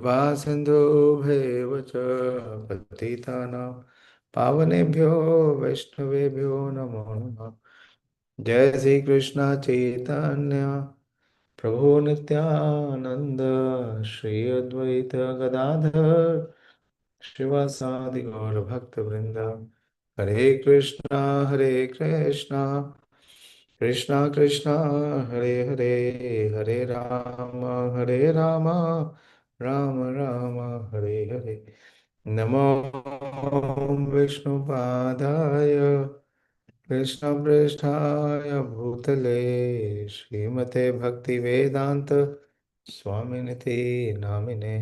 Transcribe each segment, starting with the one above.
कृपा सिन्धुभ्येव च पतितानां पावनेभ्यो वैष्णवेभ्यो नमो नमः। जय श्री कृष्ण चैतन्य प्रभु नित्यानंद श्री अद्वैत गदाधर श्रीवासादि गौर भक्त वृंद। हरे कृष्णा कृष्णा कृष्णा हरे हरे, हरे राम राम राम हरे हरे। नमो विष्णुपादाय कृष्णपृष्ठाय भूतले श्रीमते भक्तिवेदांत स्वामिनिति नामिने।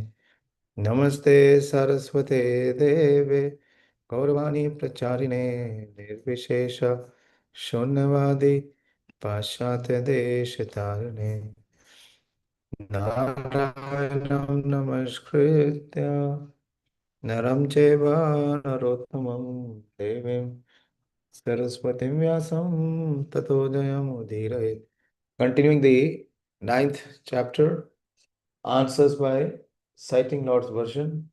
नमस्ते सरस्वते देवे गौरवाणी प्रचारिणे निर्विशेष शून्यवादी पाश्चात्य देश तारिणे। नारायणं नमस्कृत्य नरं चैव नरोत्तमं देवीं सरस्वतीं व्यासं ततो जयमुदीरयेत्। Continuing the ninth chapter, answers by citing Lord's version.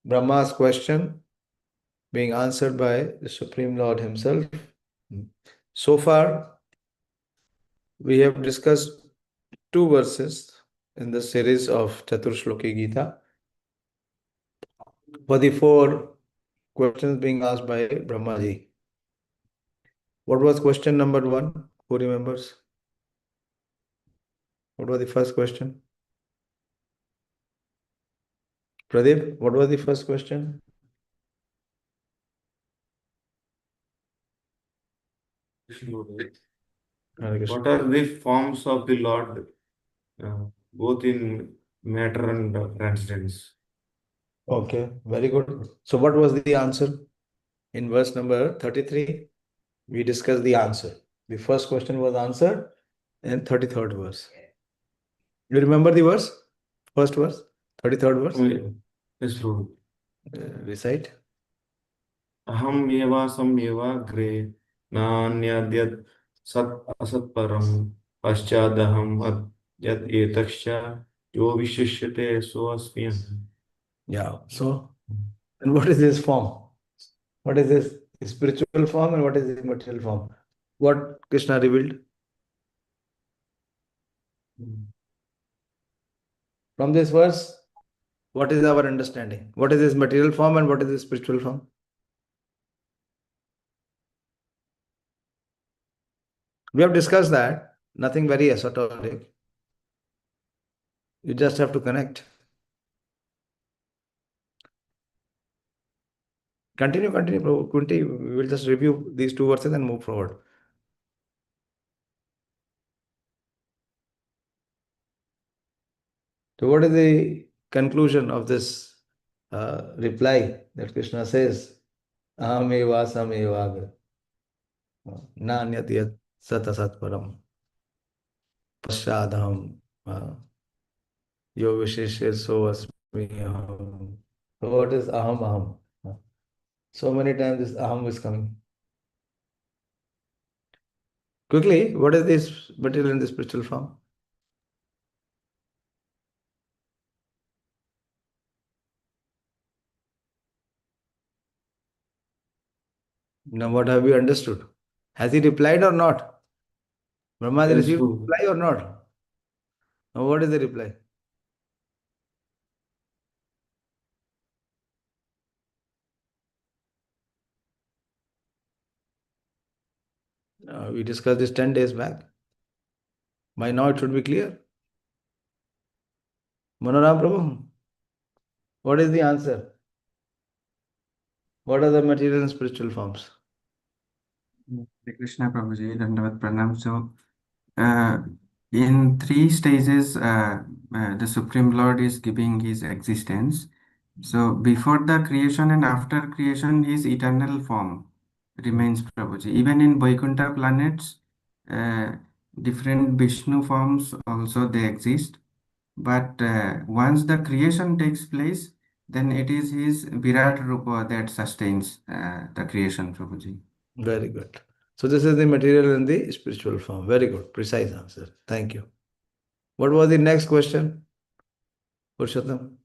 Brahma's question being answered by the Supreme Lord Himself. So far, we have discussed two verses in the series of Chaturshloki Gita for the four questions being asked by Brahmaji. What was question number 1? Who remembers? What was the first question? Pradeep, what was the first question? What are the forms of the Lord, both in matter and transcendence? Okay, very good. So, what was the answer? In verse number 33, we discussed the answer. The first question was answered in 33rd verse. You remember the verse? First verse? 33rd verse? Yes, Lord. Recite. Aham eva sameva gre nanyadhyat sat asat param paschadaham yat etaksha yo vishishyate so asmiyam. Yeah. So, and what is this form? What is this spiritual form and what is the material form? What Krishna revealed? From this verse, what is our understanding? What is this material form and what is this spiritual form? We have discussed that. Nothing very esoteric. You just have to connect. Continue, Kunti. We will just review these two verses and move forward. So, what is the conclusion of this reply that Krishna says? Ahameva samevaga nanyat satasat param paschadham yo visheshe so asmi aham. So, what is aham? So many times this aham is coming. Quickly, what is this material in the spiritual form? Now, what have you understood? Has he replied or not? Brahma received reply or not? Now, what is the reply? We discussed this 10 days back. By now, it should be clear. Manoram Prabhu, what is the answer? What are the material and spiritual forms? Hare Krishna Prabhuji, Dandavat Pranam. So, in three stages, the Supreme Lord is giving his existence. So, before the creation and after creation, his eternal form remains Prabhuji. Even in Vaikuntha planets, uh, different Vishnu forms also they exist. But once the creation takes place, then it is his Virat Rupa that sustains the creation, Prabhuji. Very good. So, this is the material and the spiritual form. Very good. Precise answer. Thank you. What was the next question? Purushottam?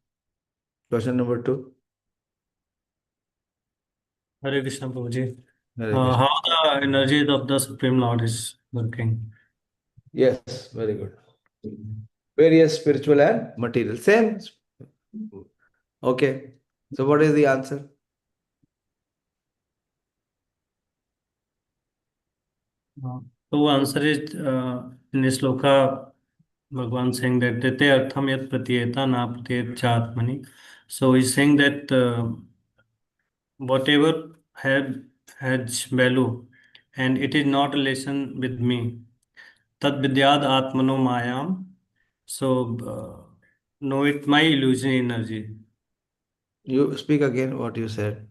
Question number 2. Hare Krishna, Prabhuji. Hare Krishna. How the energy of the Supreme Lord is working? Yes, very good. Various spiritual and material. Same. Okay. So what is the answer? So answer is in this sloka, Bhagwan saying that Tete artham yat pratyeta na pratyet chatmani. So he's saying that whatever has value and it is not relation with me. Tad vidyad atmano mayam. So know it my illusion energy. You speak again what you said.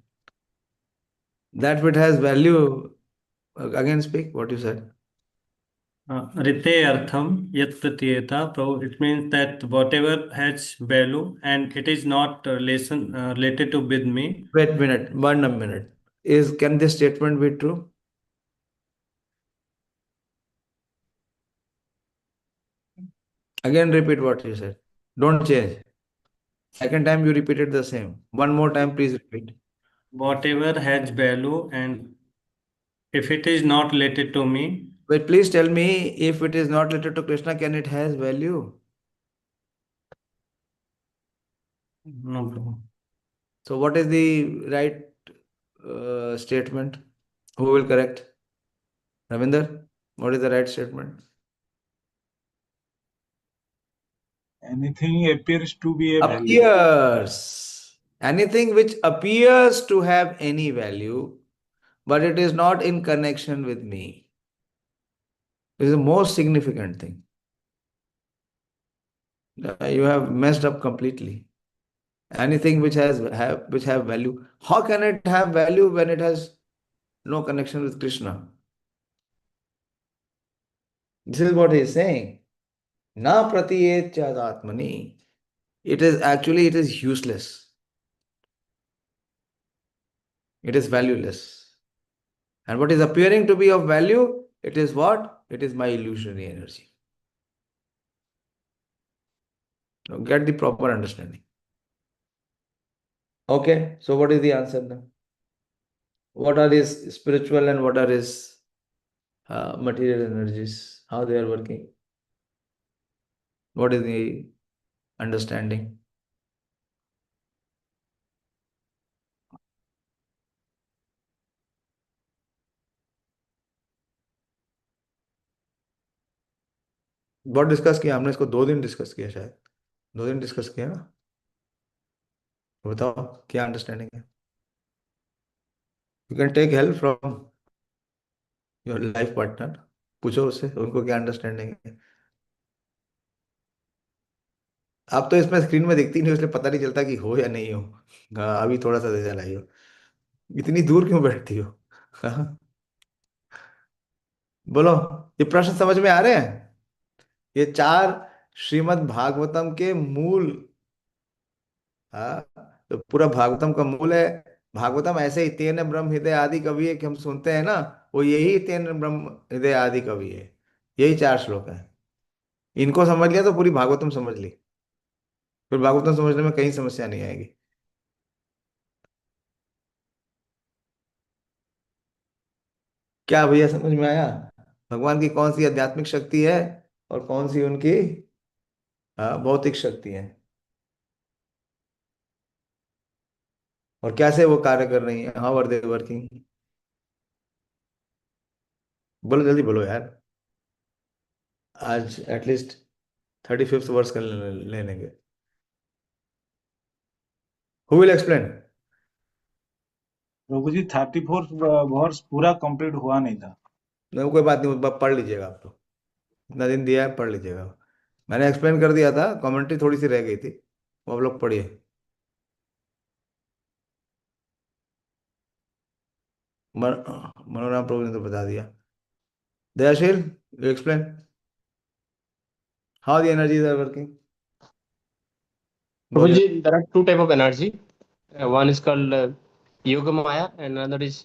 That which has value. Again speak what you said. Rite artham yat pratyeta. So it means that whatever has value and it is not related to with me. Wait a minute. 1 minute. Can this statement be true? Again repeat what you said. Don't change. Second time you repeated the same. One more time, please repeat. Whatever has value and if it is not related to me, But please tell me, if it is not related to Krishna, can it has value? no problem. So what is the right statement? Who will correct? Ravinder, what is the right statement? Anything appears to be a value. Appears. Anything which appears to have any value, but it is not in connection with me. This is the most significant thing. You have messed up completely. Anything which have value. How can it have value when it has no connection with Krishna? This is what he is saying. Na pratiyet chadatmani. It is useless. It is valueless. And what is appearing to be of value, it is what? It is my illusionary energy. Now get the proper understanding. Okay, so what is the answer now? What are his spiritual and what are his material energies? How they are working? What is the understanding? बहुत discuss किया हमने इसको 2 दिन discuss किया शायद 2 दिन discuss किया ना बताओ क्या अंडरस्टैंडिंग है you can take help from your life partner पूछो उससे उनको क्या अंडरस्टैंडिंग है आप तो इसमें स्क्रीन में दिखती नहीं इसलिए पता नहीं चलता कि हो या नहीं हो हाँ अभी थोड़ा सा दे लाई हो इतनी दूर क्यों बैठती हो हाँ? बोलो ये प्रश्न समझ में आ रहे हैं ये 4 श्रीमद् भागवतम के मूल हाँ तो पूरा भागवतम का मूल है भागवतम ऐसे ही तेन ब्रह्म हृदय आदि कवि है कि हम सुनते हैं ना वो यही तेन ब्रह्म हृदय आदि कवि है यही 4 श्लोक है इनको समझ लिया तो पूरी भागवतम समझ ली फिर भागवतम समझने में कहीं समस्या नहीं आएगी क्या भैया समझ में आया भगवान की कौन सी आध्यात्मिक शक्ति है और कौन सी उनकी भौतिक शक्ति है और कैसे वो कार्य कर रही है हाउ आर दे वर्किंग बोलो जल्दी बोलो यार आज एटलीस्ट 35th वर्ष कर ले लेंगे हु विल एक्सप्लेन प्रभु जी 34 वर्ष पूरा कंप्लीट हुआ नहीं था नहीं कोई बात नहीं पढ़ लीजिएगा आप तो इतना दिन दिया है पढ़ लीजिएगा मैंने एक्सप्लेन कर दिया था कमेंट्री थोड़ी सी रह गई थी वो आप लोग पढ़िए मनोराम प्रभु ने तो बता दिया Dayasheel you explain how the energies are working Prabhuji, there are 2 type of energy. One is called Yoga Maya and another is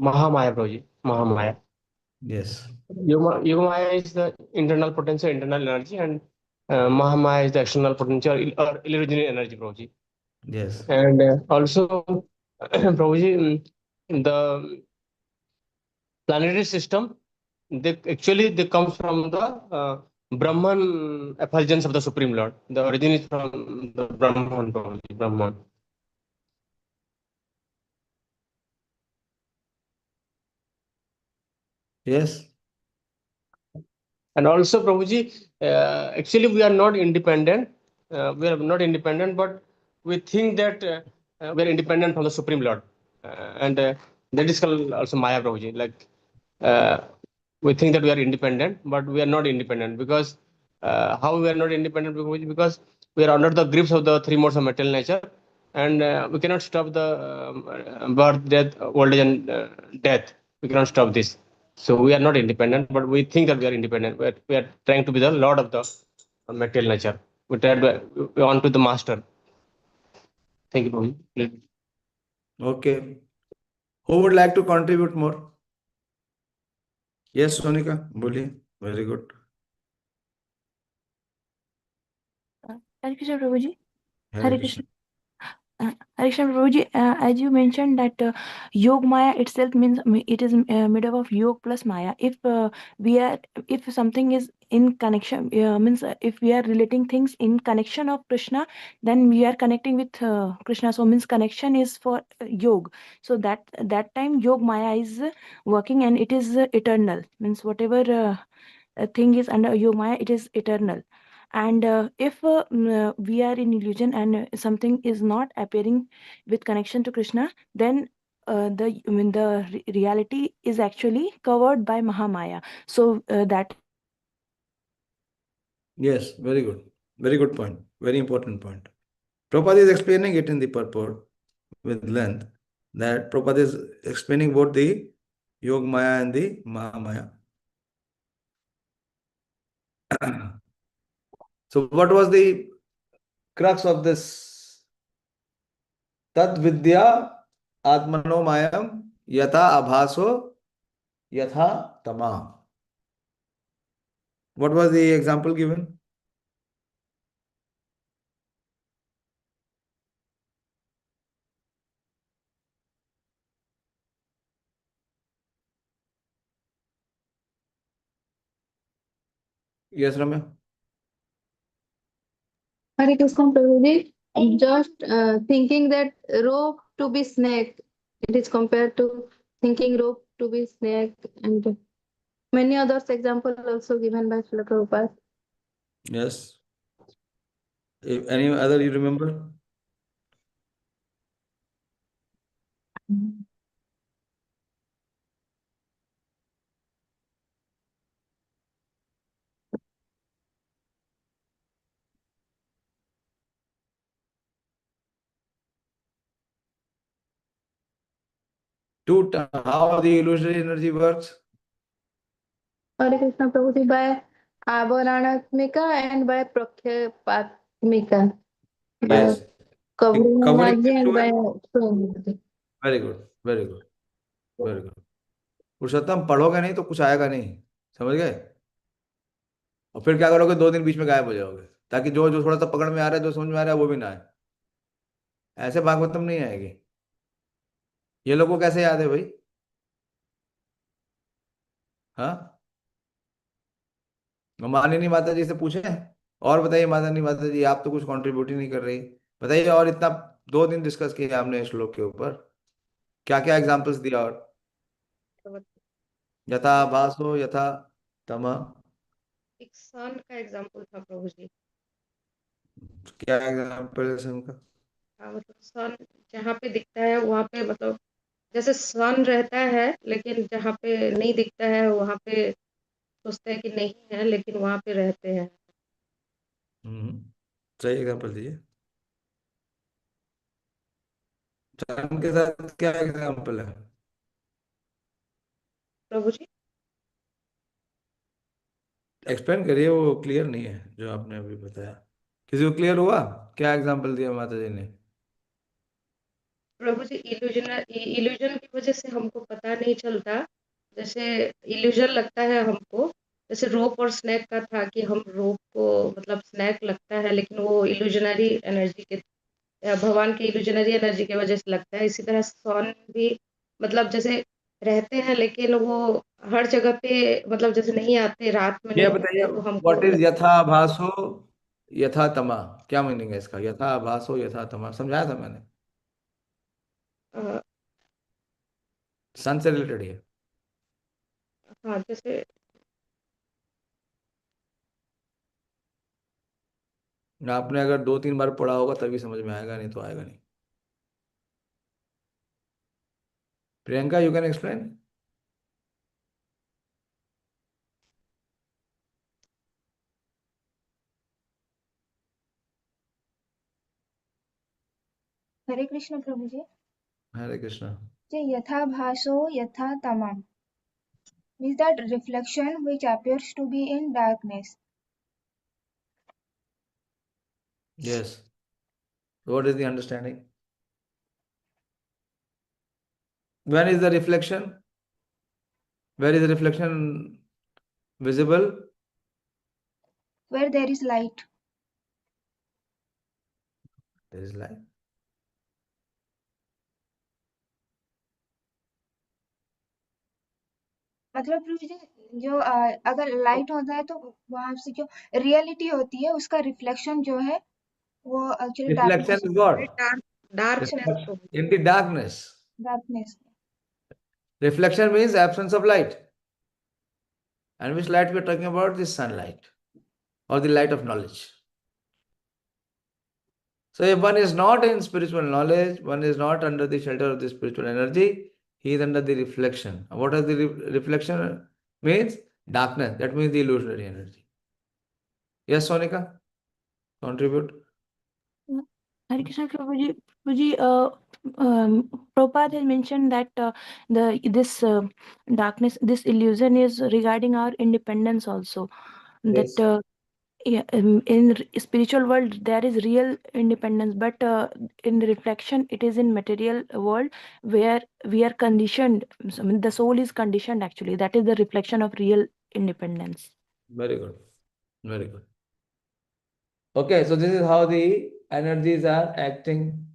Mahamaya, Prabhuji. Mahamaya. Yes. Yoga Maya is the internal potential, internal energy, and Mahamaya is the external potential or illusionary energy, Prabhuji. Yes. And also, Prabhuji, in the planetary system, they come from the Brahman effulgence of the Supreme Lord. The origin is from the Brahman, Prabhuji, Brahman. Yes. And also, Prabhuji, actually we are not independent. We are not independent, but we think that we are independent from the Supreme Lord. And that is called also Maya, Prabhuji. Like, uh, we think that we are independent, but we are not independent because how we are not independent, Prabhuji? Because we are under the grips of the three modes of material nature, and we cannot stop the birth, death, old age, and death. We cannot stop this. So we are not independent, but we think that we are independent. We are trying to be the lord of the material nature. We want to be the master. Thank you, Prabhuji. Okay. Who would like to contribute more? Yes, Sonika, बोलिए. Very good. Hare Krishna Prabhuji. Hare Hare Krishna. Krishna. Hare Krishna Prabhuji, as you mentioned that Yog Maya itself means it is made up of Yog plus Maya. If something is in connection, means if we are relating things in connection of Krishna, then we are connecting with Krishna. So means connection is for Yog. So that time Yog Maya is working and it is eternal. Means whatever thing is under Yog Maya, it is eternal. And if we are in illusion and something is not appearing with connection to Krishna, then the reality is actually covered by Mahamaya. So that Yes, very good. Very good point. Very important point. Prabhupada is explaining it in the purport with length, that Prabhupada is explaining both the Yog Maya and the Mahamaya. So what was the crux of this? Tat Vidya Atmano Mayam Yatha Abhaso Yatha Tama. What was the example given? Yes, Ramya. Hare Krishna Prabhuji, just thinking that rope to be snake, it is compared to thinking rope to be snake, and many others example also given by Srila Prabhupada. Yes. Any other you remember? How the illusory energy works? Hare Krishna Prabhuji, by Avaranatmika and by Prakhyapatmika, by Yes. covering Covering energy with and two by and showing energy. very good. Very good. Very good. पुरुषोत्तम पढ़ोगे नहीं तो कुछ आएगा नहीं, समझ गए? और फिर क्या करोगे, 2 दिन बीच में गायब हो जाओगे, ताकि जो जो थोड़ा सा पकड़ में आ रहा है, जो समझ में आ रहा है, वो भी ना आए. ऐसे भागवतम नहीं आएगी. ये लोगों को कैसे याद है भाई? हाँ, मानिनी माता जी से पूछे. और बताइए मानिनी माता जी, आप तो कुछ कंट्रीब्यूट ही नहीं कर रही. बताइए. और इतना 2 दिन डिस्कस किया हमने इस श्लोक के ऊपर, क्या क्या एग्जांपल्स दिया. और यथा भासो यथा तम, एक सन का एग्जाम्पल था प्रभु जी. क्या एग्जांपल है उनका? हाँ, मतलब सन जहाँ पे दिखता है वहाँ पे, मतलब जैसे सन रहता है लेकिन जहाँ पे नहीं दिखता है वहाँ पे सोचते हैं कि नहीं है, लेकिन वहाँ पे रहते हैं. सही एग्जांपल दीजिए. सन के साथ क्या एग्जांपल है? प्रभु जी एक्सप्लेन करिए, वो क्लियर नहीं है जो आपने अभी बताया. किसी को क्लियर हुआ क्या एग्जांपल दिया माता जी ने? प्रभु जी इल्यूजन की वजह से हमको पता नहीं चलता. जैसे इल्यूजन लगता है हमको, जैसे रोप और स्नैक का था कि हम रोप को मतलब स्नैक लगता है, लेकिन वो इल्यूजनरी एनर्जी के भगवान की इल्यूजनरी एनर्जी की वजह से लगता है। इसी तरह सन भी मतलब जैसे रहते हैं लेकिन वो हर जगह पे मतलब जैसे नहीं आते, रात में ये नहीं बताइए, दिखते तो हमको व्हाट इज यथा भासो यथा तमा? क्या मीनिंग है इसका? यथा भासो यथा तमा समझाया था मैंने, अ, सन से रिलेटेड है। हाँ जैसे आपने अगर 2-3 बार पढ़ा होगा तभी समझ में आएगा, नहीं तो आएगा नहीं। Priyanka, you can explain. Hare Krishna Prabhu ji. Hare Krishna. जी, यथा भासो यथा तमः means that reflection which appears to be in darkness. Yes. What is the understanding? When is the reflection? Where is the reflection visible? Where there is light. There is light. मतलब प्रभु जी, जो अगर light होता है तो वहां से जो reality होती है उसका रिफ्लेक्शन जो है वो actually Reflection darkness is what? Darkness Reflection in the darkness. Darkness Reflection means absence of light. And which light we are talking about? The sunlight or the light of knowledge. So if one is not in spiritual knowledge, one is not under the shelter of the spiritual energy, he is under the reflection. What does the reflection means? Darkness. That means the illusionary energy. Yes, Sonika? Contribute. Hare Krishna Prabhuji. Prabhuji, Prabhupada has mentioned that this darkness, this illusion is regarding our independence also. Yes. That yeah, in spiritual world there is real independence, but in reflection it is in material world where we are conditioned. I mean, the soul is conditioned actually. That is the reflection of real independence. Very good. Very good. Okay, so this is how the energies are acting,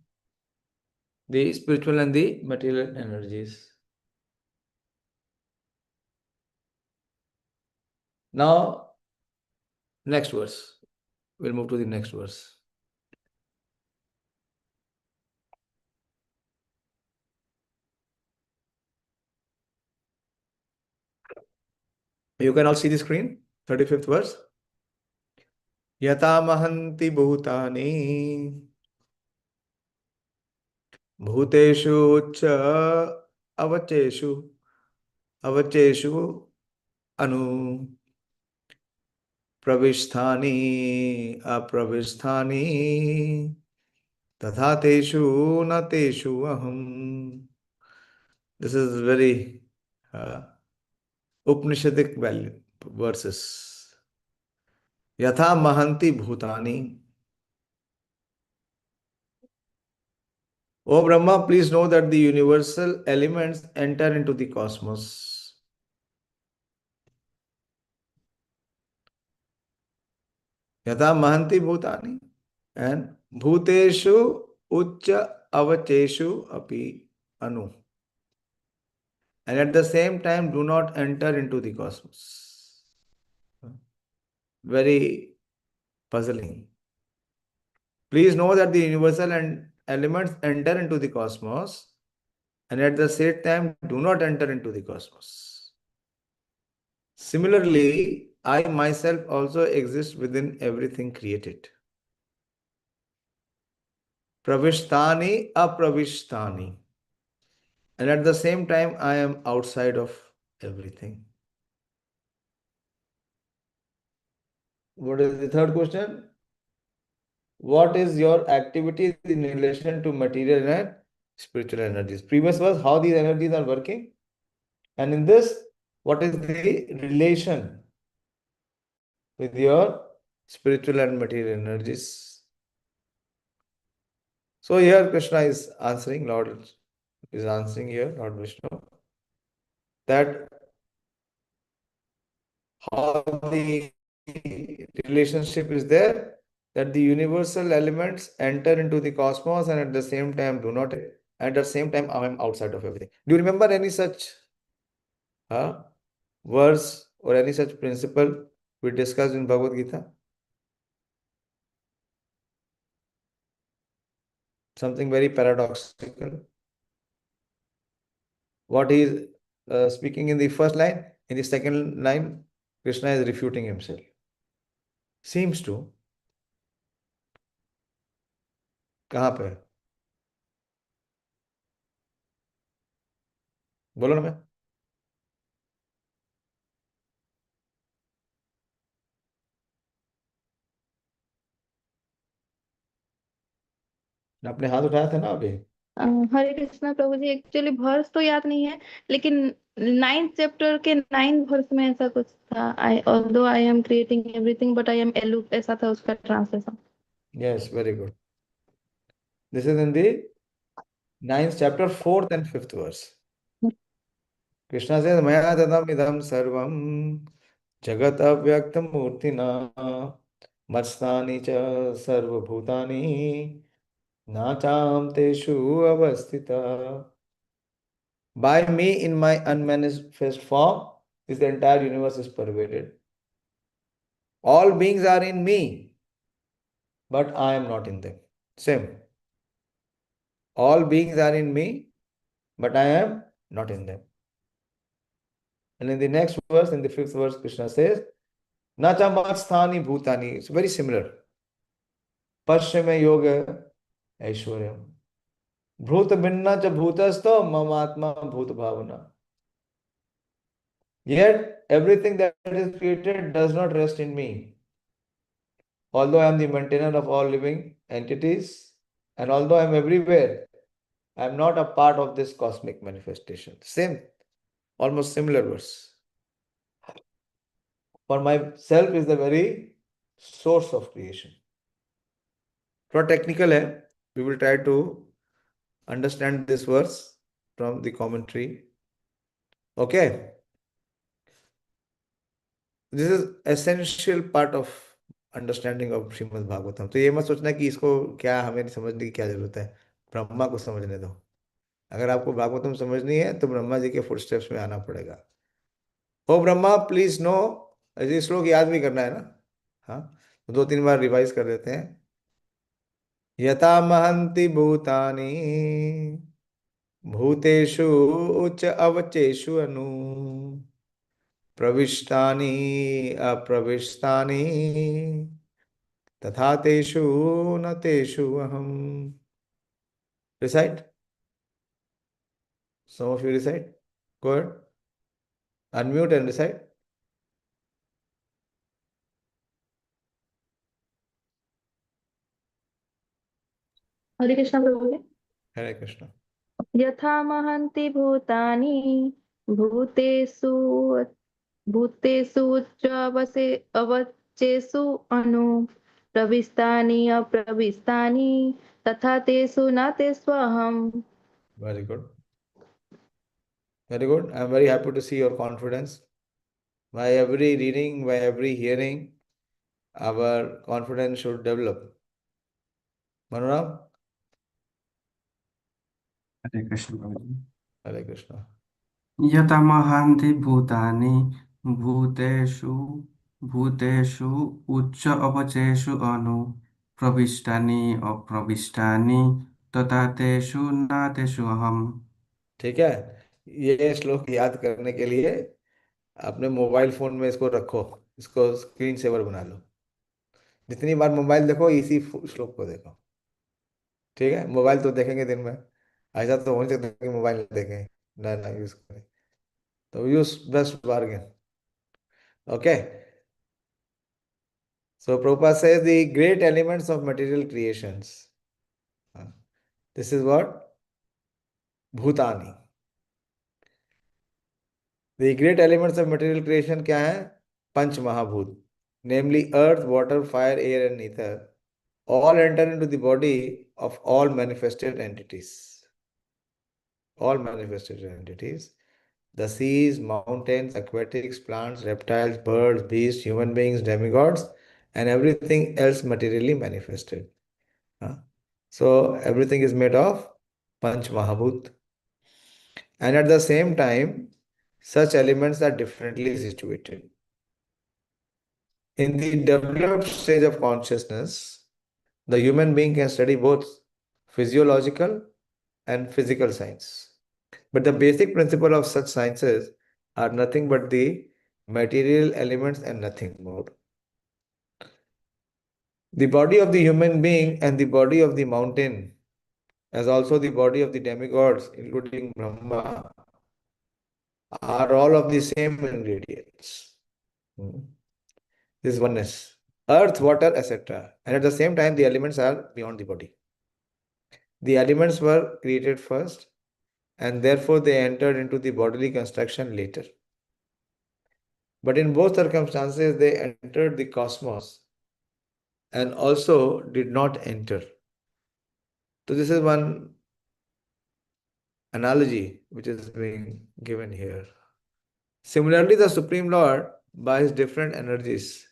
the spiritual and the material energies. Now, next verse. We'll move to the next verse. You can all see the screen, 35th verse. Yata mahanti bhutani bhuteshu cha avacheshu avacheshu anu pravisthani apravisthani tatha teshu na teshu aham. This is very Upanishadic value verses. Yatha mahanti bhutani. O Brahma, please know that the universal elements enter into the cosmos. Yatha mahanti bhutani. And bhuteshu uccha avacheshu api anu. And at the same time, do not enter into the cosmos. Very puzzling. Please know that the universal and elements enter into the cosmos, and at the same time do not enter into the cosmos. Similarly, I myself also exist within everything created. Pravishtani apravishtani. And at the same time, I am outside of everything. What is the third question? What is your activity in relation to material and spiritual energies? Previous was how these energies are working. And in this, what is the relation with your spiritual and material energies? So here Krishna is answering, Lord is answering here, Lord Vishnu, that how the relationship is there that the universal elements enter into the cosmos and at the same time do not, and at the same time I am outside of everything. Do you remember any such verse or any such principle we discussed in Bhagavad Gita? Something very paradoxical. What he is speaking in the first line, in the second line, Krishna is refuting himself. Seems to. कहाँ पे? बोलो ना मैं. आपने हाथ उठाया था ना अभी. हरे कृष्णा प्रभु जी, एक्चुअली वर्स तो याद नहीं है, लेकिन 9th चैप्टर के 9th वर्स में ऐसा कुछ था, I although I am creating everything but I am aloof, ऐसा था उसका translation. Yes, very good. This is in the 9th chapter, 4th and 5th verse. Krishna says, Maya tadam idam sarvam jagat avyaktam murtina matstani cha sarva bhutani nacham teshu avastita. By me in my unmanifest form, this entire universe is pervaded. All beings are in me, but I am not in them. Same. All beings are in me, but I am not in them. And in the next verse, in the 5th verse, Krishna says, Nachamasthani bhutani. It's very similar. Pashyame yoga aishwaryam. Bhuta binna cha bhutasto mamatma bhuta bhavana. Yet everything that is created does not rest in me. Although I am the maintainer of all living entities, and although I am everywhere, I am not a part of this cosmic manifestation. Same, almost similar verse. For myself is the very source of creation. थोड़ा technical है. We will try to understand this verse from the commentary. Okay. This is essential part of understanding of Shrimad Bhagavatam. तो ये मत सोचना कि इसको क्या हमें समझने की क्या जरूरत है. ब्रह्मा को समझने दो. अगर आपको भागवतम समझनी है तो ब्रह्मा जी के फुटस्टेप्स में आना पड़ेगा. ओ ब्रह्मा प्लीज नो. ये श्लोक याद भी करना है ना. हाँ, तो 2-3 बार रिवाइज कर देते हैं. यथा महन्ति भूतानि भूतेषु उच्च अवचेषु अनु प्रविष्टानि अप्रविष्टानि तथा तेषु न तेषु अहम. Recite. Some of you recite. Go ahead. Unmute and recite. Hare Krishna Prabhu ji. Hare Krishna. यथा महन्ति भूतानि भूतेषु भूतेषु च अवचेषु अनु प्रविष्टानि अप्रविष्टानि तथा तेषु न तेष्वहम्. Very good. Very good. I am very happy to see your confidence. By every reading, by every hearing, our confidence should develop. Manoram? Hare Krishna Prabhuji. Hare Krishna. Yata mahanti bhutani bhuteshu ucca avacheshu anu pravistani apravistani tatateshu nateshu aham. ठीक है. ये श्लोक याद करने के लिए अपने mobile phone में इसको रखो. इसको स्क्रीन सेवर बना लो. जितनी बार मोबाइल देखो इसी श्लोक को देखो. ठीक है. मोबाइल तो देखेंगे दिन में. ऐसा तो हो नहीं सकता कि मोबाइल नहीं देखें. ना यूज करें. तो use best bargain. Okay. So Prabhupada says the great elements of material creations. This is what? Bhutani. The great elements of material creation क्या है? Panch Mahabhut. Namely earth, water, fire, air and ether. All enter into the body of all manifested entities. All manifested entities. The seas, mountains, aquatics, plants, reptiles, birds, beasts, human beings, demigods, and everything else materially manifested. So everything is made of Panch Mahabhut. And at the same time, such elements are differently situated. In the developed stage of consciousness, the human being can study both physiological and physical science. But the basic principle of such sciences are nothing but the material elements and nothing more. The body of the human being and the body of the mountain, as also the body of the demigods, including Brahma, are all of the same ingredients. This is oneness. Earth, water, etc. And at the same time, the elements are beyond the body. The elements were created first, and therefore they entered into the bodily construction later. But in both circumstances, they entered the cosmos and also did not enter. So this is one analogy which is being given here. Similarly, the Supreme Lord, by his different energies,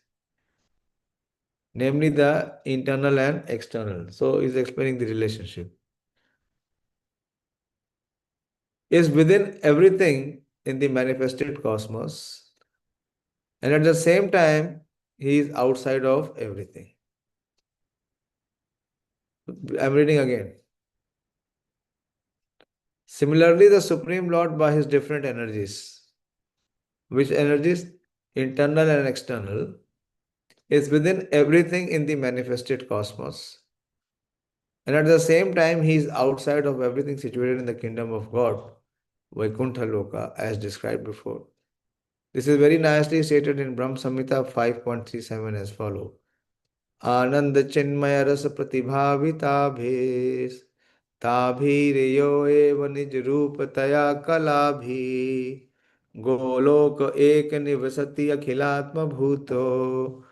namely the internal and external, so he's explaining the relationship, is within everything in the manifested cosmos, and at the same time, he is outside of everything. I'm reading again. Similarly, the Supreme Lord, by his different energies, which energies, internal and external, is within everything in the manifested cosmos. And at the same time, he is outside of everything situated in the kingdom of God, Vaikuntha Loka, as described before. This is very nicely stated in Brahma Samhita 5.37 as follows. Anand Chinmaya Rasa Pratibhavita Bhes Tabhireyo eva nij rupataya kalabhi Golok ek nivasati akhilatma bhuto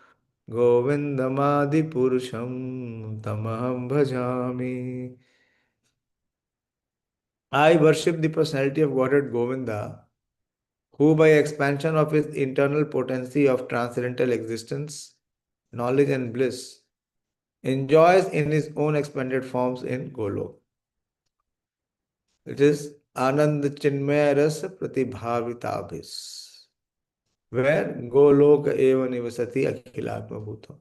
Govindamadi Purusham Tamaham Bhajami. I worship the personality of Godhead Govinda, who by expansion of his internal potency of transcendental existence, knowledge and bliss, enjoys in his own expanded forms in Golok. It is Anand Chinmaya Rasa Pratibhavitabhis, where Golok eva nivasati akhilatma bhutam.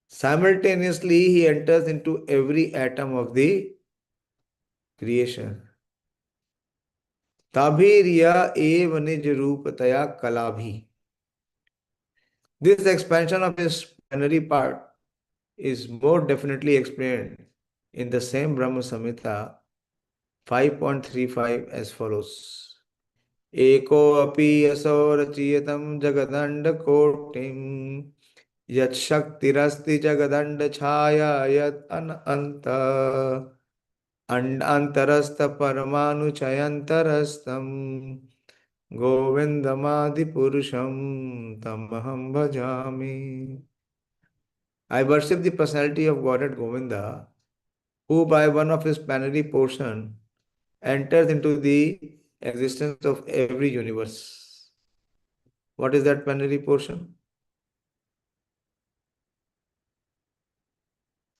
Simultaneously, he enters into every atom of the creation. Tabhiriya eva nij rupataya kalabhi. This expansion of his plenary part is more definitely explained in the same Brahma Samhita 5.35 as follows. Eko api aso rachiyatam jagadanda kotim yat shaktirasti jagadanda chaya yat anta antarastha paramanu chayantarastam Govindamadi Purusham Tamaham Bhajami. I worship the personality of Godhead Govinda, who by one of his plenary portion enters into the existence of every universe. What is that plenary portion?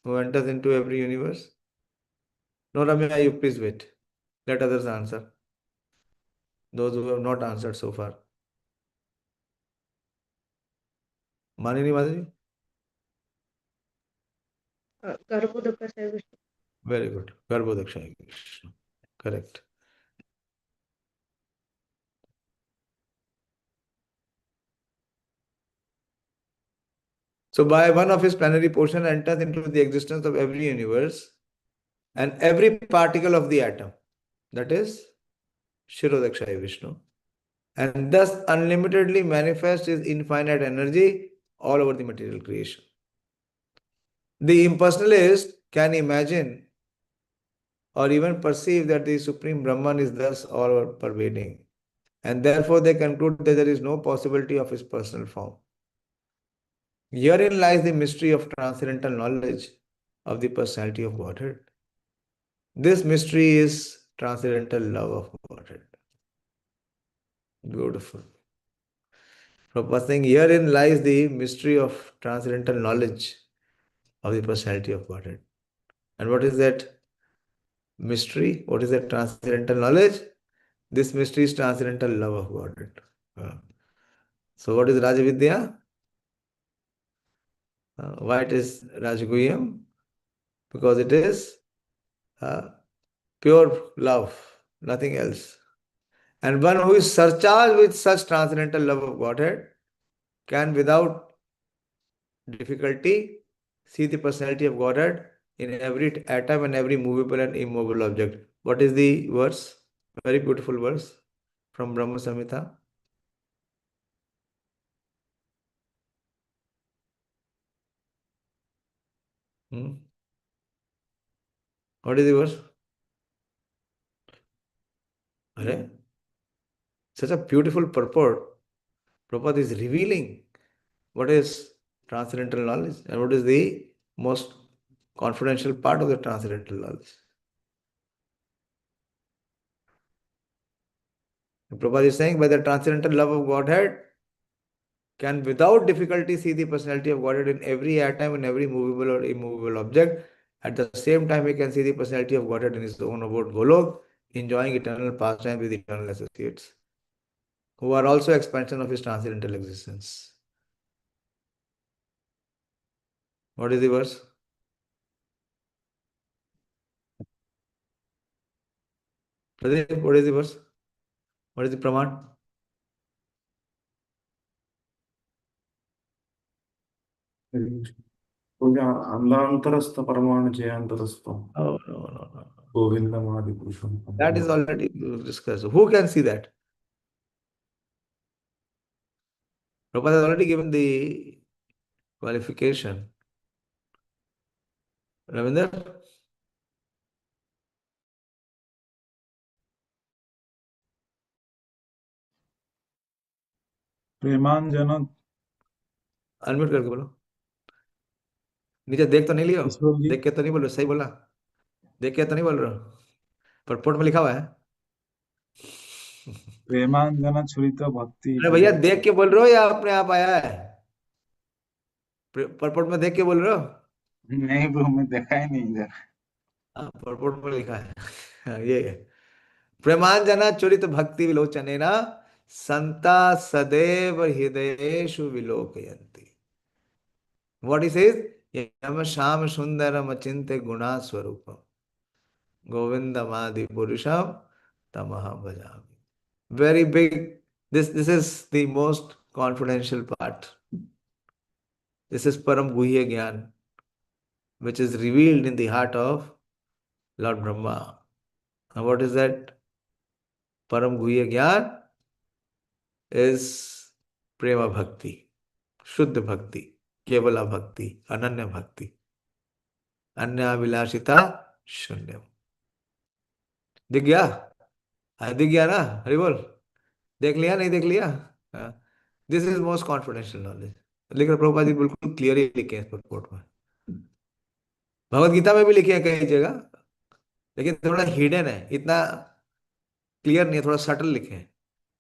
Who enters into every universe? No, Ramya, you please wait. Let others answer. Those who have not answered so far. Manini Madhuri? गर्भोदकस्य Vishnu. Very good. Garbhodakshaya Krishna. Correct. So by one of his plenary portion enters into the existence of every universe and every particle of the atom. That is Shirodakshaya Vishnu. And thus unlimitedly manifests his infinite energy all over the material creation. The impersonalist can imagine or even perceive that the Supreme Brahman is thus all pervading. And therefore they conclude that there is no possibility of his personal form. Herein lies the mystery of transcendental knowledge of the personality of Godhead. This mystery is transcendental love of Godhead. Beautiful. Prabhupada saying, herein lies the mystery of transcendental knowledge of the personality of Godhead. And what is that mystery? What is that transcendental knowledge? This mystery is transcendental love of Godhead. So what is Rajavidya? Why it is Rajaguyam? Because it is pure love, nothing else. And one who is surcharged with such transcendental love of Godhead can without difficulty see the personality of Godhead in every atom and every movable and immovable object. What is the verse? Very beautiful verse from Brahma Samhita. What is the verse? Okay. Such a beautiful purport. Prabhupada is revealing what is transcendental knowledge and what is the most confidential part of the transcendental knowledge. Prabhupada is saying by the transcendental love of Godhead can without difficulty see the personality of Godhead in every atom, in every movable or immovable object. At the same time, he can see the personality of Godhead in his own abode Golok, enjoying eternal pastime with eternal associates, who are also expansion of his transcendental existence. What is the verse? Pradeep, what is the verse? What is the praman? अंतरस्थ परमाणु जयांतरस्थ Oh, no. गोविंदमादि पुरुषम That is already discussed. Who can see that? Prabhupada has already given the qualification. Ravinder? Premanjan unmute करके बोलो। नीचे देख तो नहीं लियो? ईश्वर जी देख के तो नहीं बोल रहे? सही बोला? देख के तो नहीं बोल रहे हो? पर पोर्ट में लिखा हुआ है। प्रेमांजन छुरित भक्ति अरे भैया देख के बोल रहे हो या अपने आप आया है? परपोर्ट में देख के बोल रहे हो? नहीं ब्रो, मैं देखा ही नहीं इधर। परपोर्ट में लिखा है। ये प्रेमांजना चुरित भक्ति विलोचनेन संता सदैव हृदयेषु विलोकयन्ति। What he says? यम श्याम सुंदरम अचिंत्य गुणा स्वरूपम गोविंदमादि पुरुषम तमहं भजामि. Very big. This is the most confidential part. This is Param Guhya Gyan, which is revealed in the heart of Lord Brahma. Now what is that? Param Guhya Gyan is Prema Bhakti, Shuddha Bhakti, Kevala Bhakti, Ananya Bhakti, Anya Vilashita Shunyam. दिख गया? दिख गया ना? हरि बोल. देख लिया नहीं देख लिया? This is most confidential knowledge. लेकिन प्रभुपाद जी बिल्कुल क्लियर ही लिखे हैं रिपोर्ट में. भगवत गीता में भी लिखे हैं कई जगह, लेकिन थोड़ा हिडन है, इतना क्लियर नहीं है, थोड़ा सटल लिखे हैं.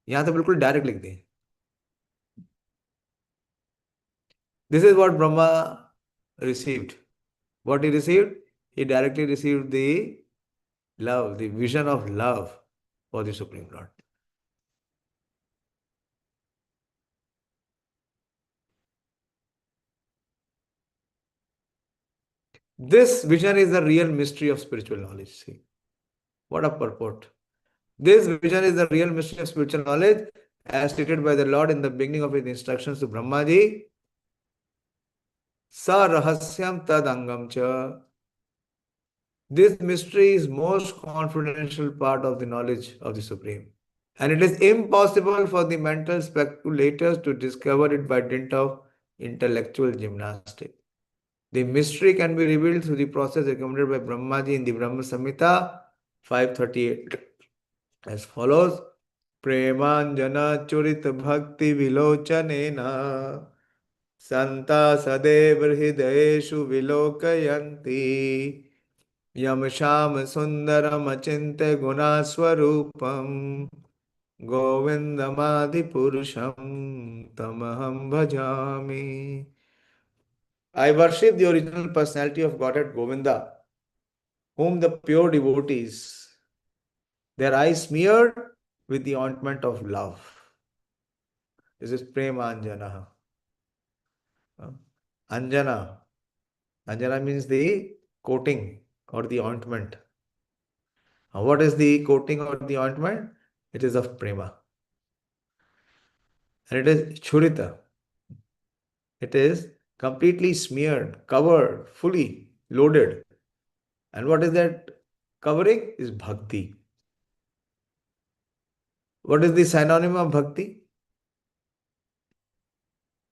यहाँ तो बिल्कुल डायरेक्ट लिख दिए. This is what Brahma received. What he received? He directly received the love, the vision of love for the supreme Lord. This vision is the real mystery of spiritual knowledge. See, what a purport. This vision is the real mystery of spiritual knowledge, as stated by the Lord in the beginning of his instructions to Brahmaji. Sa rahasyam tad angam cha. This mystery is most confidential part of the knowledge of the Supreme. And it is impossible for the mental speculators to discover it by dint of intellectual gymnastics. The mystery can be revealed through the process recommended by Brahmaji in the Brahma Samhita 538 as follows. Premanjana churita bhakti vilochanena santa sadev hridayeshu vilokayanti yam sham sundaram achinte guna swarupam Govindamadi tamaham bhajami. I worship the original personality of Godhead Govinda, whom the pure devotees, their eyes smeared with the ointment of love. This is Prema Anjana. Anjana. Anjana means the coating or the ointment. What is the coating or the ointment? It is of Prema. And it is Churita. It is completely smeared, covered, fully loaded. And what is that covering? Is Bhakti. What is the synonym of Bhakti?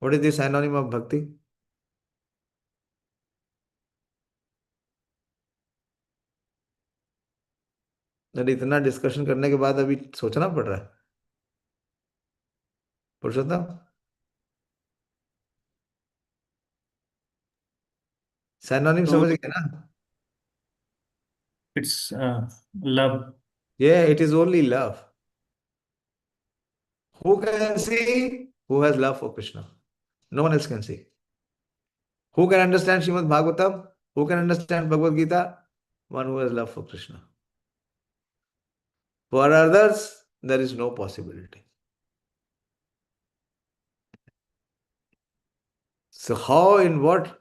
What is the synonym of Bhakti? अरे इतना discussion करने के बाद अभी सोचना पड़ रहा है पुरुषोत्तम सिनोनिम So समझ गए ना it's love. Yeah, it is only love. Who can see? Who has love for Krishna? No one else can see. Who can understand Srimad Bhagavatam? Who can understand Bhagavad Gita? One who has love for Krishna. For others, there is no possibility. So how, in what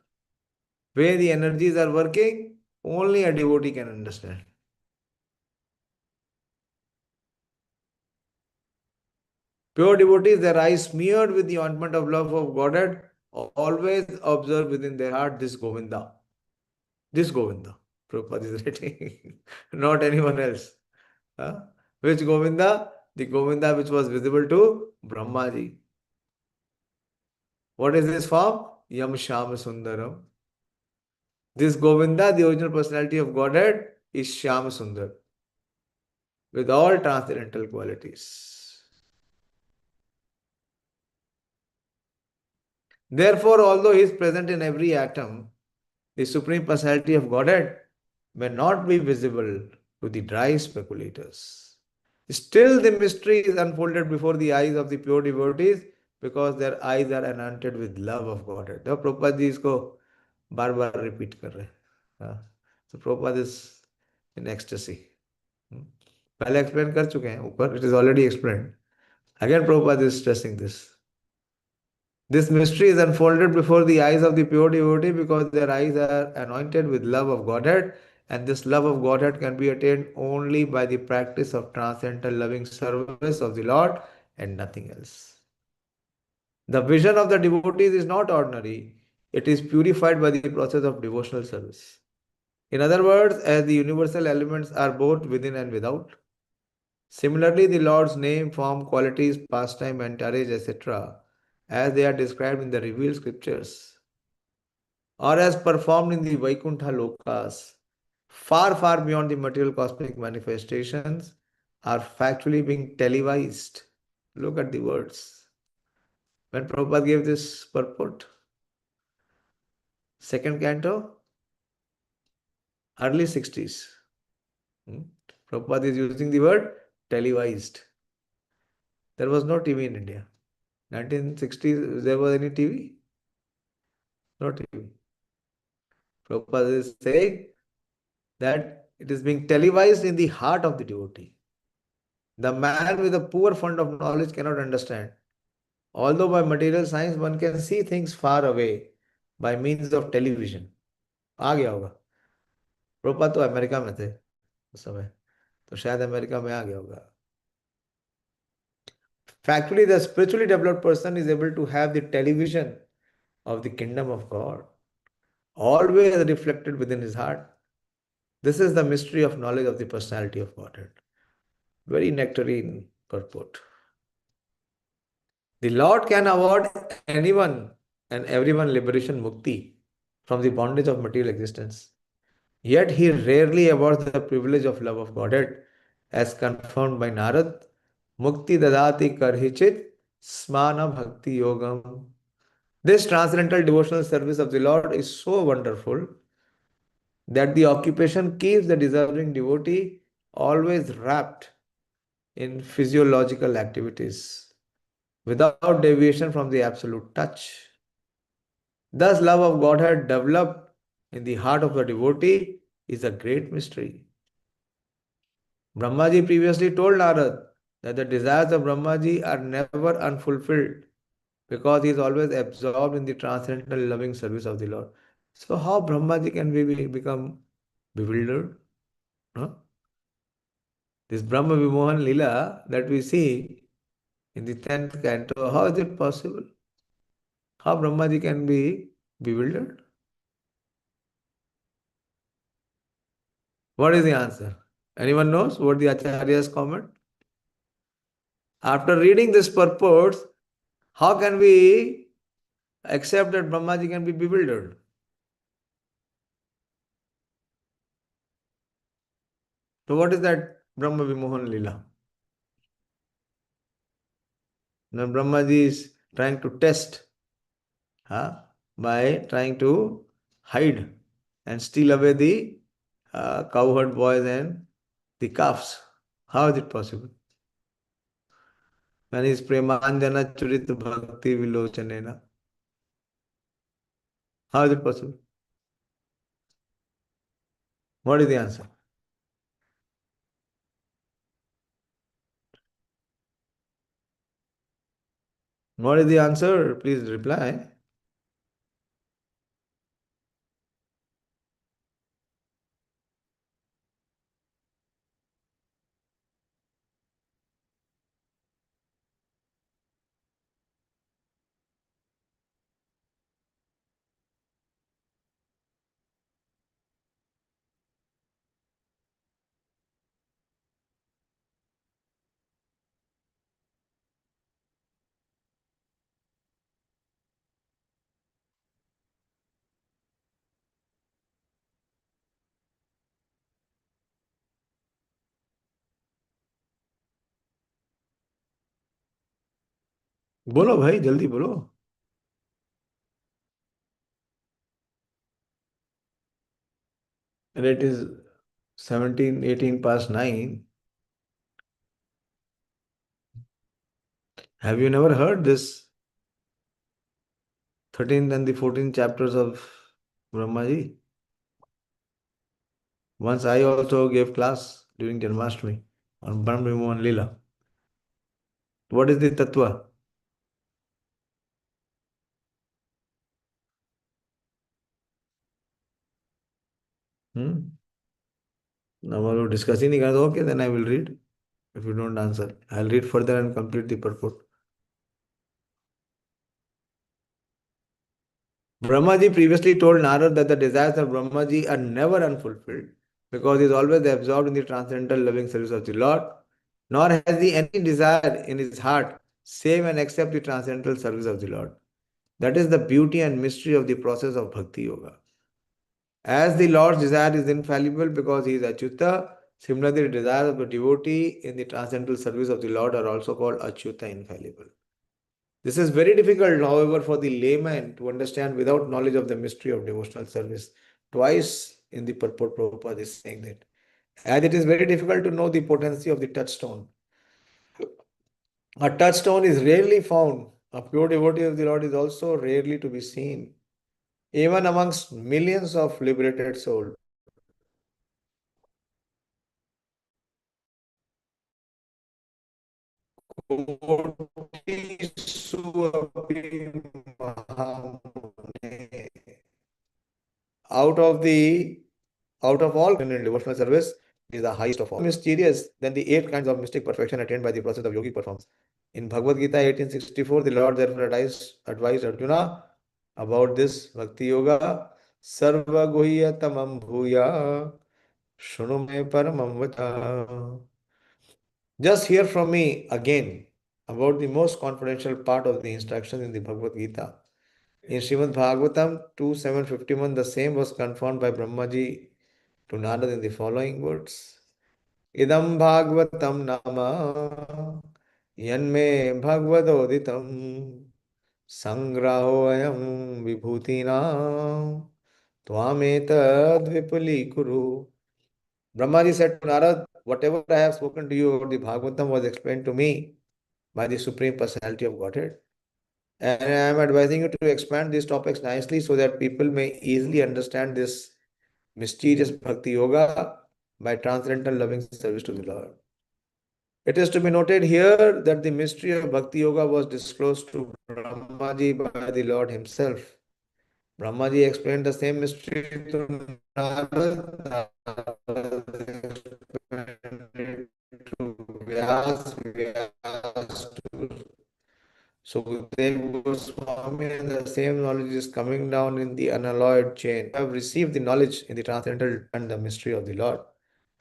way the energies are working, only a devotee can understand. Pure devotees, their eyes smeared with the ointment of love of Godhead, always observe within their heart this Govinda. This Govinda. Prabhupada is writing, not anyone else. Huh? Which Govinda? The Govinda which was visible to Brahmaji. What is this form? Yam Shama Sundaram. This Govinda, the original personality of Godhead, is Shama Sundar with all transcendental qualities. Therefore, although he is present in every atom, the Supreme Personality of Godhead may not be visible to the dry speculators. Still, the mystery is unfolded before the eyes of the pure devotees because their eyes are anointed with love of Godhead. तो प्रभुपाद जी इसको बार बार repeat कर रहे हैं. So Prabhupada is in ecstasy. पहले explain कर चुके हैं ऊपर. It is already explained. Again, Prabhupada is stressing this. This mystery is unfolded before the eyes of the pure devotee because their eyes are anointed with love of Godhead, and this love of Godhead can be attained only by the practice of transcendental loving service of the Lord and nothing else. The vision of the devotees is not ordinary, it is purified by the process of devotional service. In other words, as the universal elements are both within and without, similarly the Lord's name, form, qualities, pastime, entourage, etc., as they are described in the revealed scriptures, or as performed in the Vaikuntha Lokas, far, far beyond the material cosmic manifestations, are factually being televised. Look at the words. When Prabhupada gave this purport, second canto, early 60s. Prabhupada is using the word televised. There was no TV in India. 1960s, there was any TV? No TV. Prabhupada is saying that it is being televised in the heart of the devotee. The man with a poor fund of knowledge cannot understand. Although by material science one can see things far away by means of television. आ गया होगा. प्रभुपाद तो America में थे उस समय, तो शायद America में आ गया होगा. Factually, the spiritually developed person is able to have the television of the kingdom of God always reflected within his heart. This is the mystery of knowledge of the personality of Godhead. Very nectarine purport. The Lord can award anyone and everyone liberation mukti from the bondage of material existence. Yet he rarely awards the privilege of love of Godhead, as confirmed by Narad. Mukti dadati karhichit smana bhakti yogam. This transcendental devotional service of the Lord is so wonderful that the occupation keeps the deserving devotee always wrapped in physiological activities without deviation from the absolute touch. Thus, love of Godhead developed in the heart of the devotee is a great mystery. Brahmaji previously told Narad that the desires of Brahmaji are never unfulfilled because he is always absorbed in the transcendental loving service of the Lord. So, how Brahmaji can become bewildered? Huh? This Brahma Vimohan Lila that we see in the 10th canto, how is it possible? How Brahmaji can be bewildered? What is the answer? Anyone knows what the Acharya's comment? After reading this purport, how can we accept that Brahmaji can be bewildered? So what is that Brahma Vimohan Lila? Now Brahmaji is trying to test by trying to hide and steal away the cowherd boys and the calves. How is it possible? When is Premanjana Churit Bhakti Vilochanena? How is it possible? What is the answer? What is the answer? Please reply. बोलो भाई जल्दी बोलो. And it is 17, 18 past 9. Have you never heard this 13th and the 14th chapters of Brahmaji? Once I also gave class during Janmashtami on Brahma and Leela. What is the Tattva? Now we'll discuss in okay, then I will read. If you don't answer, I'll read further and complete the purport. Brahmaji previously told Narad that the desires of Brahmaji are never unfulfilled because he is always absorbed in the transcendental loving service of the Lord, nor has he any desire in his heart save and accept the transcendental service of the Lord. That is the beauty and mystery of the process of Bhakti Yoga. As the Lord's desire is infallible because he is Achyuta, similarly the desires of the devotee in the transcendental service of the Lord are also called Achyuta, infallible. This is very difficult, however, for the layman to understand without knowledge of the mystery of devotional service. Twice in the purport, Prabhupada is saying that. As it is very difficult to know the potency of the touchstone. A touchstone is rarely found. A pure devotee of the Lord is also rarely to be seen, even amongst millions of liberated souls. Out of all in devotional service is the highest of all. Mysterious than the 8 kinds of mystic perfection attained by the process of yogi performs. In Bhagavad Gita 1864, the Lord therefore advised Arjuna about this Bhakti Yoga. Sarva guhya tamam bhuya shunu me paramam vata. Just hear from me again about the most confidential part of the instruction in the Bhagavad Gita. In Srimad Bhagavatam 2.751, the same was confirmed by Brahmaji to Narad in the following words. Idam Bhagavatam nama yanme bhagavadoditam sangrahoyam vibhutina tvameta dvipali kuru. Brahmaji said to Narad, whatever I have spoken to you about the Bhagavatam was explained to me by the Supreme Personality of Godhead. And I am advising you to expand these topics nicely so that people may easily understand this mysterious Bhakti Yoga by transcendental loving service to the Lord. It is to be noted here that the mystery of Bhakti Yoga was disclosed to Brahmaji by the Lord himself. Brahmaji explained the same mystery to Narada, Narada explained it to Vyas, Vyas to Sukadeva Goswami, and the same knowledge is coming down in the unalloyed chain. I have received the knowledge in the transcendental and the mystery of the Lord,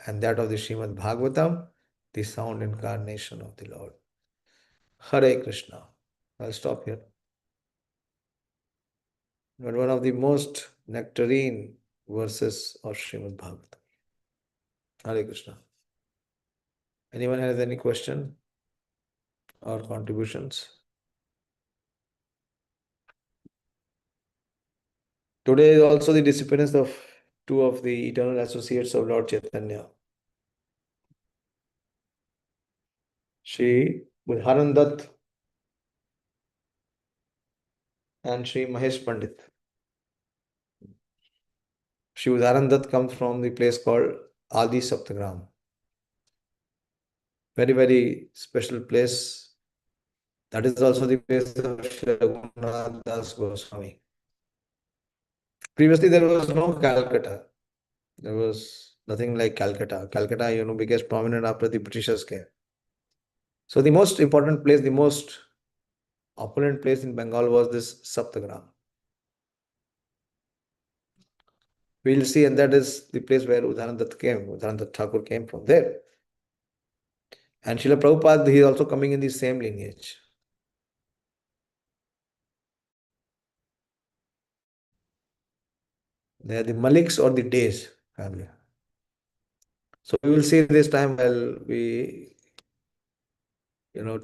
and that of the Srimad Bhagavatam, the sound incarnation of the Lord. Hare Krishna. I'll stop here. But one of the most nectarine verses of Srimad Bhagavatam. Hare Krishna. Anyone has any question or contributions? Today is also the disappearance of two of the eternal associates of Lord Chaitanya. Shri Budhanan Dutt and Shri Mahesh Pandit. Shri Udharan Dutt comes from the place called Adi Saptagram. Very, very special place. That is also the place of Shri Raghunath Das Goswami. Previously, there was no Calcutta. There was nothing like Calcutta. Calcutta, became prominent after the Britishers came. So the most important place, the most opulent place in Bengal was this Saptagram. We'll see, and that is the place where Udharandat came. Udharandat Thakur came from there. And Srila Prabhupada, he is also coming in the same lineage. They are the Maliks or the Days family. So we will see this time while we,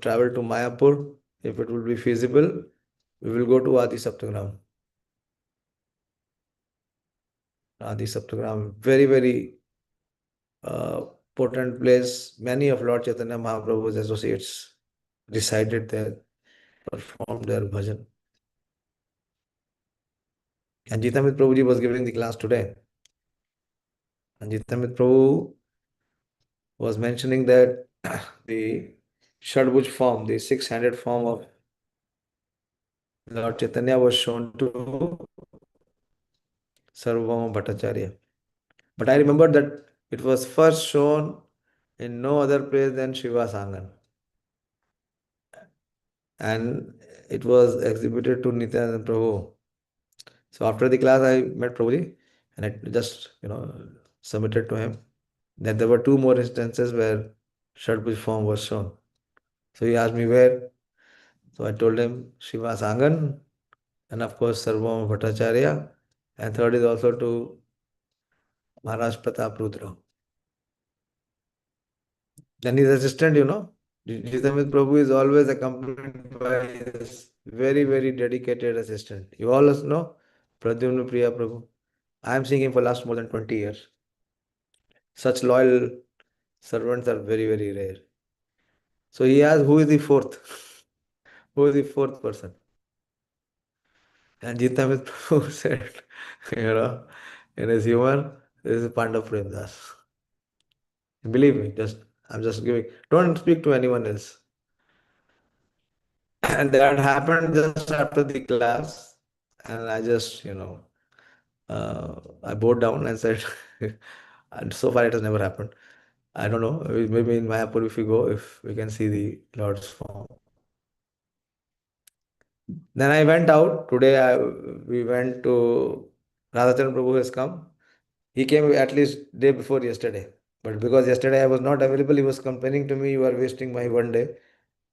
travel to Mayapur. If it will be feasible, we will go to Adi Saptagram. Adi Saptagram, very, very potent place. Many of Lord Chaitanya Mahaprabhu's associates resided there, performed their bhajan. And Jitamit Prabhuji was giving the class today. And Jitamit Prabhu was mentioning that the Shadbhuj form, the six-handed form of Lord Chaitanya was shown to Sarvabhauma Bhattacharya. But I remember that it was first shown in no other place than Shiva Sangan. And it was exhibited to Nityananda Prabhu. So after the class, I met Prabhuji and I just, submitted to him that there were two more instances where Shadbhuj form was shown. So he asked me where. So I told him Shiva Sangan and of course Sarvabhauma Bhattacharya. And third is also to Maharaj Pratap Rudra. Then his assistant, Jitamit Prabhu is always accompanied by his very, very dedicated assistant. You all know Pradyumna Priya Prabhu. I am seeing him for last more than 20 years. Such loyal servants are very, very rare. So he asked, who is the fourth? Who is the fourth person? And Jitamit Prabhu said, in his humor, this is Pandav Premdas. Believe me, I'm just giving, don't speak to anyone else. And that happened just after the class. And I just, I bowed down and said, and so far it has never happened. I don't know, maybe in Mayapur if we go, if we can see the Lord's form. Then I went out. Today we went to Radhachandra Prabhu has come. He came at least day before yesterday. But because yesterday I was not available, he was complaining to me, you are wasting my one day.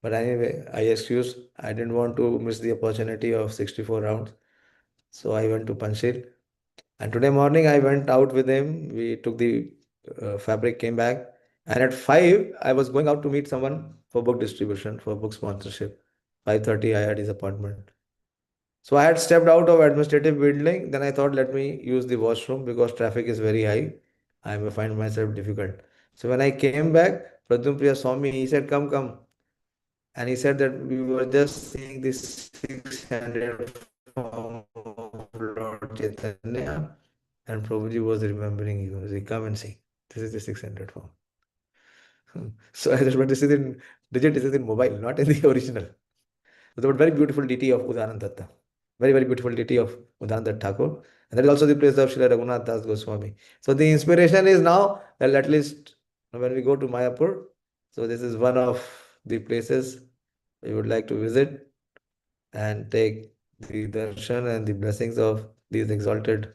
But anyway, I excused. I didn't want to miss the opportunity of 64 rounds. So I went to Panchshir. And today morning I went out with him. We took the fabric, came back. And at 5, I was going out to meet someone for book distribution, for book sponsorship. 5:30 I had his appointment. So I had stepped out of administrative building. Then I thought, let me use the washroom because traffic is very high. I may find myself difficult. So when I came back, Pradyumna Swami, he said, come, come. And he said that we were just seeing this 600 form of Lord Chaitanya, and Prabhuji was remembering you. He said, come and see. This is the 600 form. So I said, but this is in digit, this is in mobile, not in the original. So the very beautiful deity of Udaran Datta. Very, very beautiful deity of Udaran Datta Thakur. And that is also the place of Srila Raghunath Das Goswami. So the inspiration is now, well, at least when we go to Mayapur, so this is one of the places we would like to visit and take the darshan and the blessings of these exalted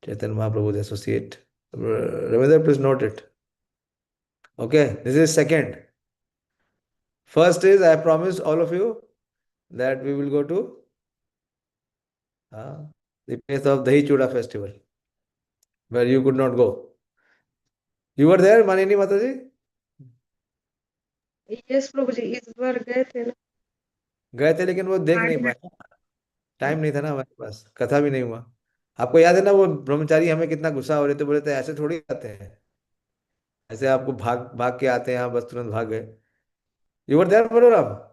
Chaitanya Mahaprabhu's associate. Ravindra, please note it. Okay, this is second. First is, I promised all of you that we will go to the place of Dahi Chuda festival, where you could not go. You were there, Manini Mataji? Yes Prabhu ji इस बार गए थे ना। गए थे लेकिन वो देख नहीं पाए, टाइम नहीं था ना हमारे पास, कथा भी नहीं हुआ। आपको याद है ना वो ब्रह्मचारी हमें कितना गुस्सा हो रहे थे, बोले थे ऐसे थोड़ी आते हैं, ऐसे आपको भाग भाग के आते हैं, आप बस तुरंत भाग गए। यू वर देयर मनोरम?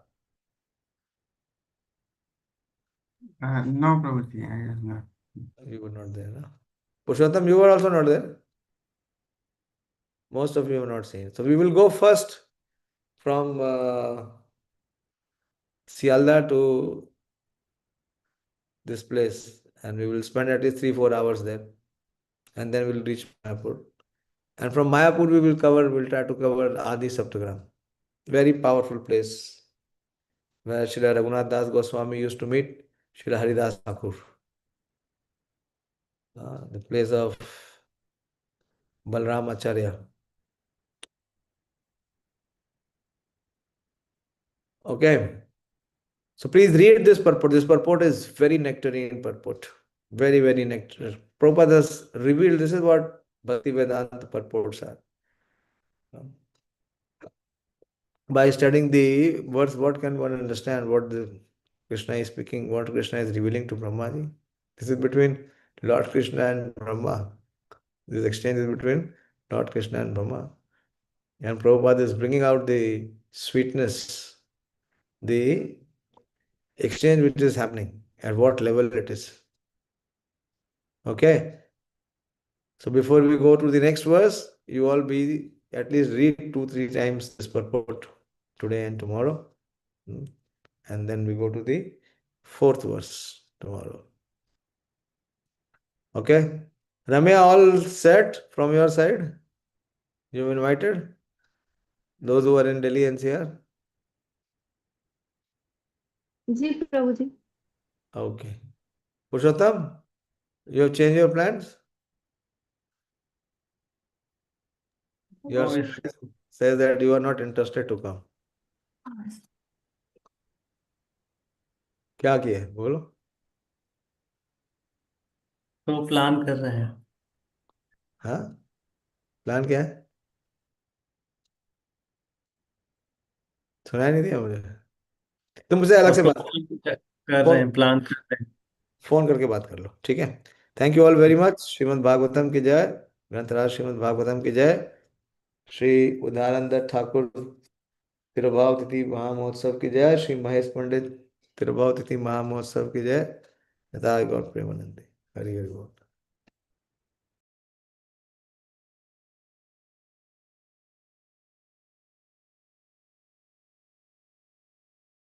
No, Prabhuji, I was not. You were not there, no? Purushottam, you were also not there. Most of you have not seen. So we will go first from Sialda to this place, and we will spend at least 3-4 hours there, and then we'll reach Mayapur. And from Mayapur we'll try to cover Adi Saptagram. Very powerful place where Srila Raghunath Das Goswami used to meet Srila Haridas Thakur. The place of Balram Acharya. Okay. So please read this purport. This purport is very nectarine purport. Very, very nectar. Prabhupada has revealed this is what Bhakti Vedanta purports are. By studying the words, what can one understand? What the Krishna is speaking, what Krishna is revealing to Brahmaji. This is between Lord Krishna and Brahma. This exchange is between Lord Krishna and Brahma. And Prabhupada is bringing out the sweetness, the exchange which is happening, at what level it is. Okay. So before we go to the next verse, you all be at least read 2-3 times this purport today and tomorrow. And then we go to the 4th verse tomorrow. Okay. Ramya, all set from your side? You invited? Those who are in Delhi NCR? जी Prabhu ji. Okay. Purushottam, you have changed your plans? Your Oh, yes. says that you are not interested to come. क्या किए बोलो? तो plan कर रहे हैं। हाँ, plan क्या है? सुनाई नहीं दिया मुझे। तुम मुझसे अलग से बात कर रहे हैं, प्लान कर रहे हैं। फोन करके बात कर लो, ठीक है? Thank you all very much. Shrimad Bhagavatam की जय, ग्रंथराज श्रीमद् भागवतम की जय, श्री उदानंद ठाकुर तिरुभाव तिथि महामहोत्सव की जय, श्री महेश पंडित तिरुभाव तिथि महामहोत्सव की जय। यथा गौर प्रेमानंद। हरि हरि बोल।